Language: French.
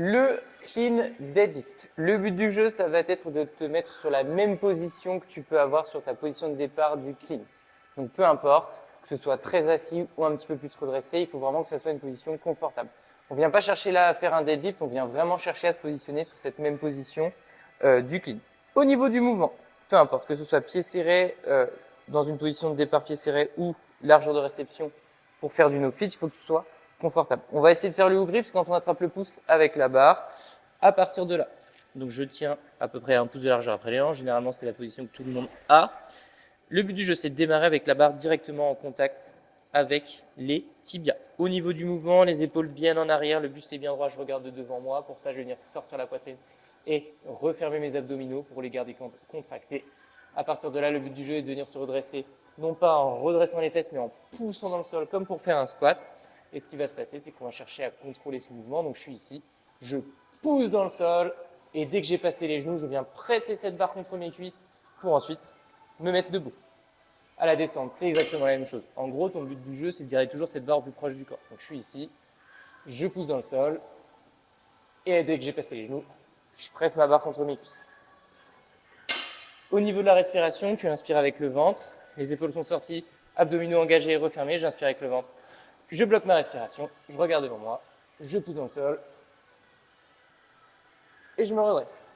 Le clean deadlift. Le but du jeu, ça va être de te mettre sur la même position que tu peux avoir sur ta position de départ du clean. Donc peu importe, que ce soit très assis ou un petit peu plus redressé, il faut vraiment que ce soit une position confortable. On ne vient pas chercher là à faire un deadlift, on vient vraiment chercher à se positionner sur cette même position du clean. Au niveau du mouvement, peu importe, que ce soit pied serré, dans une position de départ pied serré ou largeur de réception pour faire du no-fit, il faut que tu sois confortable. On va essayer de faire le hook grips quand on attrape le pouce avec la barre. À partir de là, donc je tiens à peu près un pouce de largeur après les hanches. Généralement, c'est la position que tout le monde a. Le but du jeu, c'est de démarrer avec la barre directement en contact avec les tibias. Au niveau du mouvement, les épaules bien en arrière, le buste est bien droit, je regarde devant moi. Pour ça, je vais venir sortir la poitrine et refermer mes abdominaux pour les garder contractés. À partir de là, le but du jeu est de venir se redresser, non pas en redressant les fesses, mais en poussant dans le sol comme pour faire un squat. Et ce qui va se passer, c'est qu'on va chercher à contrôler ce mouvement. Donc je suis ici, je pousse dans le sol et dès que j'ai passé les genoux, je viens presser cette barre contre mes cuisses pour ensuite me mettre debout. À la descente, c'est exactement la même chose. En gros, ton but du jeu, c'est de garder toujours cette barre au plus proche du corps. Donc je suis ici, je pousse dans le sol et dès que j'ai passé les genoux, je presse ma barre contre mes cuisses. Au niveau de la respiration, tu inspires avec le ventre, les épaules sont sorties, abdominaux engagés et refermés, j'inspire avec le ventre. Je bloque ma respiration, je regarde devant moi, je pousse dans le sol et je me redresse.